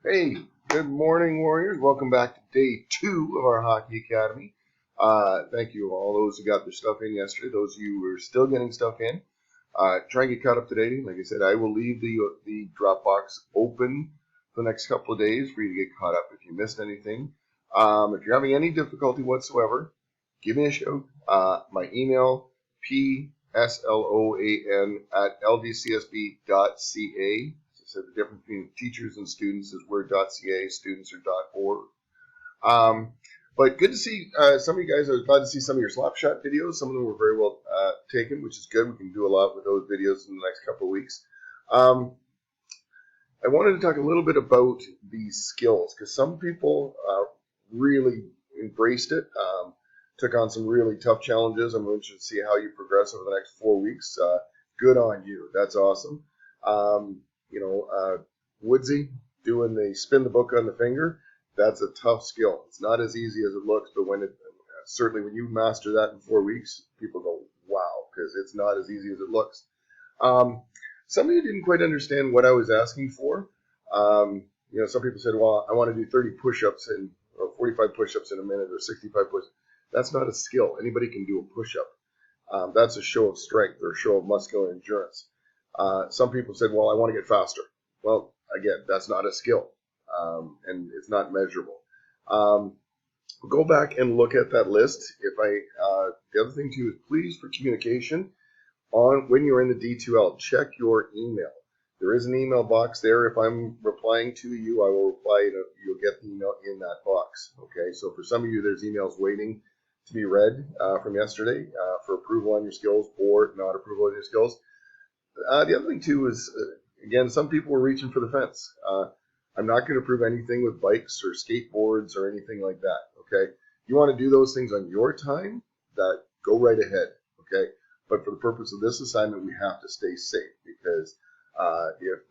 Hey, good morning, Warriors. Welcome back to day 2 of our Hockey Academy. Thank you all those who got their stuff in yesterday, those of you who are still getting stuff in. Try and get caught up today. Like I said, I will leave the Dropbox open for the next couple of days for you to get caught up if you missed anything. If you're having any difficulty whatsoever, give me a shout. My email, psloan@ldcsb.ca. So the difference between teachers and students is we're .ca, students are .org. But good to see some of you guys. I was glad to see some of your Slapshot videos. Some of them were very well taken, which is good. We can do a lot with those videos in the next couple of weeks. I wanted to talk a little bit about these skills because some people really embraced it, took on some really tough challenges. I'm interested to see how you progress over the next 4 weeks. Good on you. That's awesome. Woodsy doing the spin the book on the finger, that's a tough skill. It's not as easy as it looks, but certainly when you master that in 4 weeks, people go, wow, because it's not as easy as it looks. Some of you didn't quite understand what I was asking for. Some people said, well, I want to do 30 push-ups or 45 push-ups in a minute or 65 push-ups. That's not a skill. Anybody can do a push-up. That's a show of strength or a show of muscular endurance. Some people said, well, I want to get faster. Well, again, that's not a skill, and it's not measurable. Go back and look at that list. The other thing too is please, for communication, when you're in the D2L, check your email. There is an email box there. If I'm replying to you, I will reply. You'll get the email in that box. Okay, so for some of you, there's emails waiting to be read from yesterday for approval on your skills or not approval on your skills. The other thing too is, again, some people were reaching for the fence. I'm not going to prove anything with bikes or skateboards or anything like that. Okay, you want to do those things on your time, go right ahead. Okay, but for the purpose of this assignment, we have to stay safe because if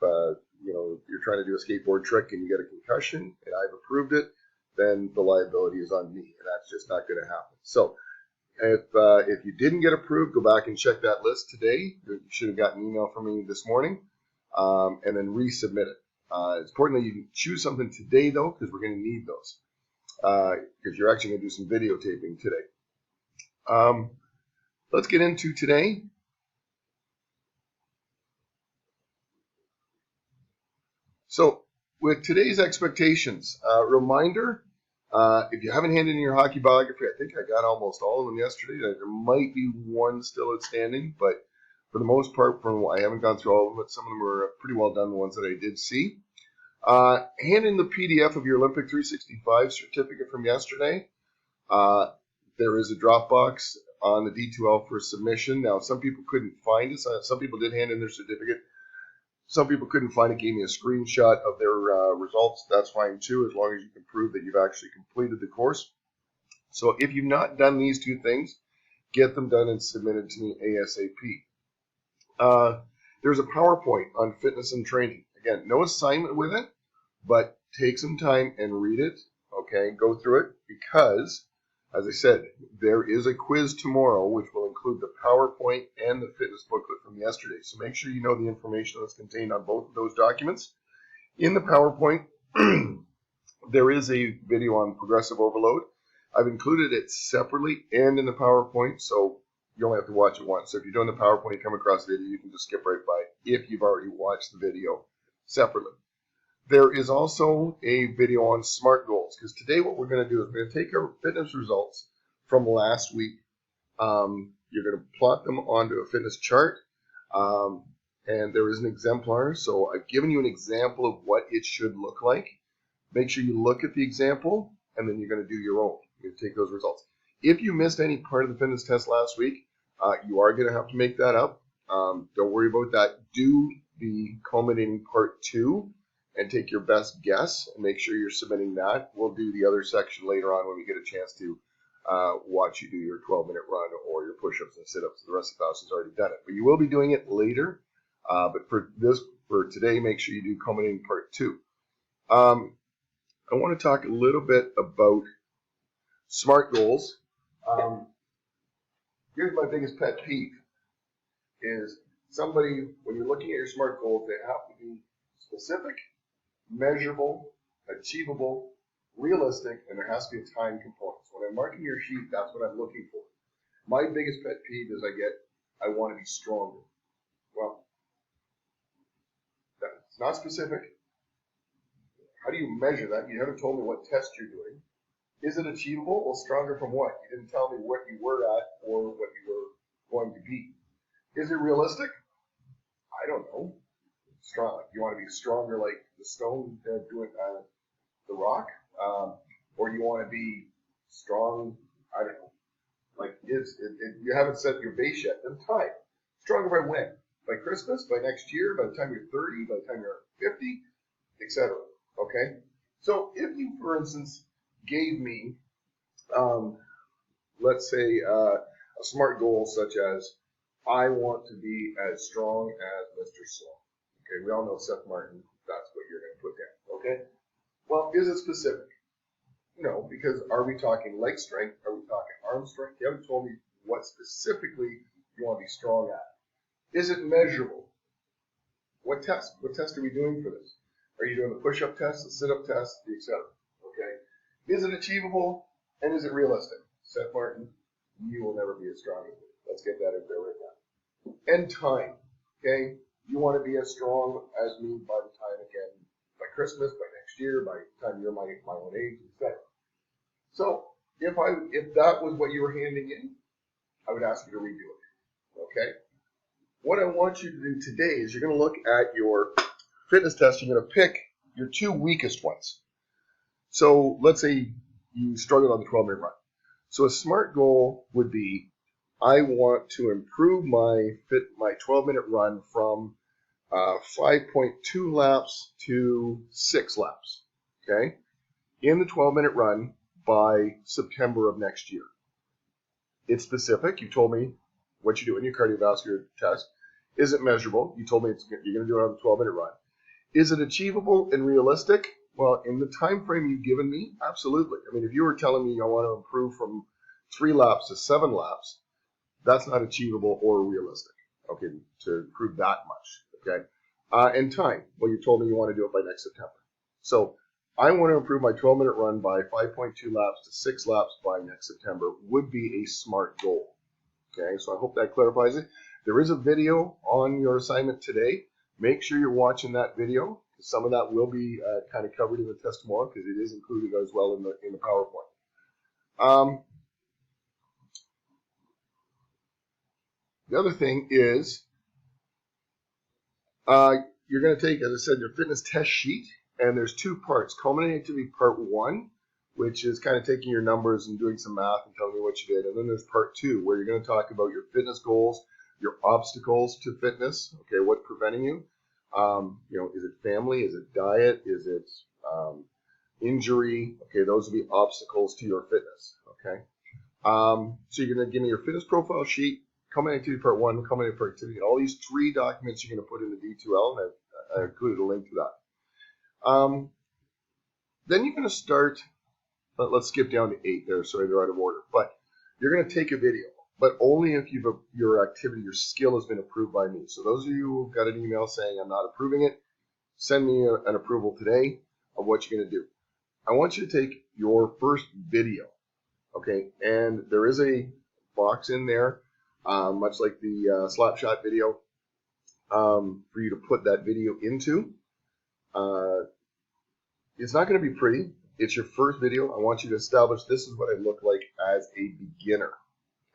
you're trying to do a skateboard trick and you get a concussion and I've approved it, then the liability is on me, and that's just not going to happen. So if you didn't get approved, go back and check that list today. You should have gotten an email from me this morning, and then resubmit it. It's important that you choose something today, though, because we're going to need those, because you're actually going to do some videotaping today. Let's get into today. So with today's expectations, reminder, if you haven't handed in your hockey biography, I think I got almost all of them yesterday. There might be one still outstanding, but for the most part, I haven't gone through all of them, but some of them were pretty well done, the ones that I did see. Hand in the PDF of your Olympic 365 certificate from yesterday. There is a Dropbox on the D2L for submission. Now, some people couldn't find it. Some people did hand in their certificate. Some people couldn't find it, gave me a screenshot of their results. That's fine too, as long as you can prove that you've actually completed the course. So if you've not done these two things, get them done and submitted to me ASAP. There's a PowerPoint on fitness and training. Again, no assignment with it, but take some time and read it. Okay, go through it because, as I said, there is a quiz tomorrow which will include the PowerPoint and the fitness booklet from yesterday. So make sure you know the information that's contained on both of those documents. In the PowerPoint, there is a video on progressive overload. I've included it separately and in the PowerPoint, so you only have to watch it once. So if you're doing the PowerPoint, you come across the video, you can just skip right by if you've already watched the video separately. There is also a video on SMART goals, because today what we're going to do is we're going to take our fitness results from last week. You're going to plot them onto a fitness chart, and there is an exemplar. So I've given you an example of what it should look like. Make sure you look at the example, and then you're going to do your own. You're going to take those results. If you missed any part of the fitness test last week, you are going to have to make that up. Don't worry about that. Do the culminating part 2 and take your best guess and make sure you're submitting that. We'll do the other section later on when we get a chance to watch you do your 12-minute run or your push-ups and sit-ups. The rest of the class has already done it, but you will be doing it later. But for today, make sure you do culminating part 2. I want to talk a little bit about SMART goals. Here's my biggest pet peeve is somebody, when you're looking at your SMART goals, they have to be specific, measurable, achievable, realistic, and there has to be a time component. So when I'm marking your sheet, that's what I'm looking for. My biggest pet peeve is I want to be stronger. Well, that's not specific. How do you measure that? You haven't told me what test you're doing. Is it achievable? Well, stronger from what? You didn't tell me what you were at or what you were going to be. Is it realistic? I don't know. Strong. You want to be stronger like the stone doing the rock, or you want to be strong? I don't know. Like you haven't set your base yet. Then time. Stronger by when? By Christmas? By next year? By the time you're 30? By the time you're 50? Etc. Okay. So if you, for instance, gave me, let's say, a SMART goal such as, I want to be as strong as Mr. Sloan. Okay, we all know Seth Martin, that's what you're going to put down. Okay? Well, is it specific? No, because are we talking leg strength? Are we talking arm strength? You haven't told me what specifically you want to be strong at. Is it measurable? What test? What test are we doing for this? Are you doing the push-up test, the sit-up test, etc.? Okay? Is it achievable, and is it realistic? Seth Martin, you will never be as strong as me. Let's get that in there right now. And time. Okay? You want to be as strong as me by the time, again, by Christmas, by next year, by the time you're my own age, etc. So, if that was what you were handing in, I would ask you to redo it. Okay? What I want you to do today is you're going to look at your fitness test. You're going to pick your two weakest ones. So, let's say you struggled on the 12-minute run. So, a SMART goal would be, I want to improve my 12-minute run from 5.2 laps to 6 laps, okay, in the 12-minute run by September of next year. It's specific. You told me what you do in your cardiovascular test. Is it measurable? You told me you're going to do it on the 12-minute run. Is it achievable and realistic? Well, in the time frame you've given me, absolutely. I mean, if you were telling me I want to improve from 3 laps to 7 laps, that's not achievable or realistic, okay, to improve that much, okay? And time, well, you told me you want to do it by next September. So I want to improve my 12-minute run by 5.2 laps to 6 laps by next September would be a SMART goal, okay? So I hope that clarifies it. There is a video on your assignment today. Make sure you're watching that video. Some of that will be kind of covered in the test tomorrow because it is included as well in the PowerPoint. The other thing is you're going to take, as I said, your fitness test sheet, and there's 2 parts. Culminating activity part 1, which is kind of taking your numbers and doing some math and telling me what you did. And then there's part 2, where you're going to talk about your fitness goals, your obstacles to fitness, okay, what's preventing you. Is it family? Is it diet? Is it injury? Okay, those will be obstacles to your fitness, okay. So you're going to give me your fitness profile sheet, culminating activity part 1, culminating part activity, all these 3 documents you're going to put in the D2L, and I included a link to that. Then you're going to start, let's skip down to 8 there, sorry, they're out of order, but you're going to take a video, but only if your activity, your skill has been approved by me. So those of you who've got an email saying I'm not approving it, send me an approval today of what you're going to do. I want you to take your first video, okay, and there is a box in there, much like the Slapshot video, for you to put that video into. It's not going to be pretty. It's your first video. I want you to establish this is what I look like as a beginner.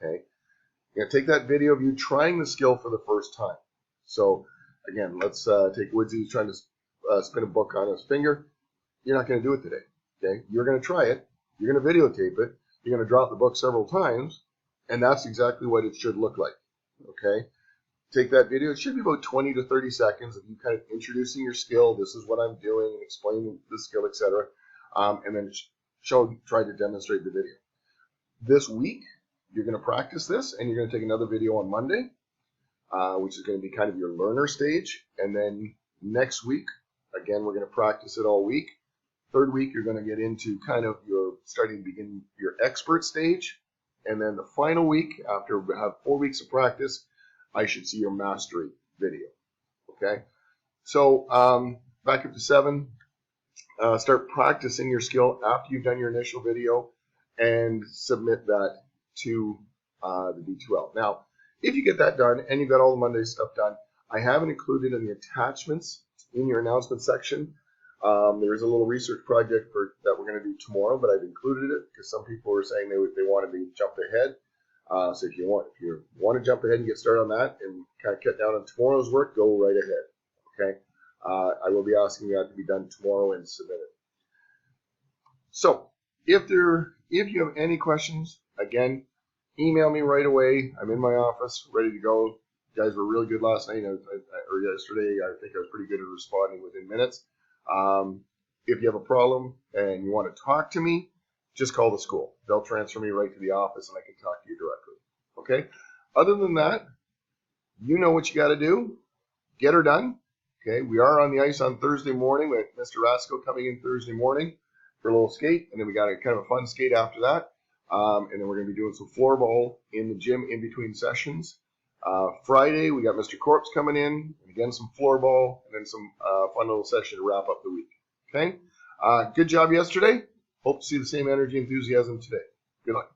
Okay, you're going to take that video of you trying the skill for the first time. So again, let's take Woodsy who's trying to spin a book on his finger. You're not going to do it today. Okay, you're going to try it. You're going to videotape it. You're going to drop the book several times, and that's exactly what it should look like. Okay, take that video. It should be about 20 to 30 seconds of you kind of introducing your skill. This is what I'm doing, and explaining the skill, etc. And then try to demonstrate the video. This week, you're going to practice this, and you're going to take another video on Monday, which is going to be kind of your learner stage. And then next week, again, we're going to practice it all week. Third week, you're going to get into kind of starting to begin your expert stage. And then the final week, after we have 4 weeks of practice, I should see your mastery video. Okay? So back up to 7. start practicing your skill after you've done your initial video and submit that to the D2L. Now, if you get that done and you've got all the Monday stuff done, I haven't included in the attachments in your announcement section. There is a little research project that we're going to do tomorrow, but I've included it because some people were saying they wanted me to jump ahead. So if you want to jump ahead and get started on that and kind of cut down on tomorrow's work, go right ahead. Okay. I will be asking that to be done tomorrow and submitted. So if you have any questions, again, email me right away. I'm in my office, ready to go. You guys were really good last night or yesterday. I think I was pretty good at responding within minutes. If you have a problem and you want to talk to me, just call the school. They'll transfer me right to the office and I can talk to you directly. Okay? Other than that, you know what you got to do. Get her done. Okay? We are on the ice on Thursday morning with Mr. Rasco coming in Thursday morning for a little skate, and then we got a kind of a fun skate after that. And then we're going to be doing some floorball in the gym in between sessions. Friday, we got Mr. Corpse coming in, and again, some floorball, and then some fun little session to wrap up the week. Okay? Good job yesterday. Hope to see the same energy and enthusiasm today. Good luck.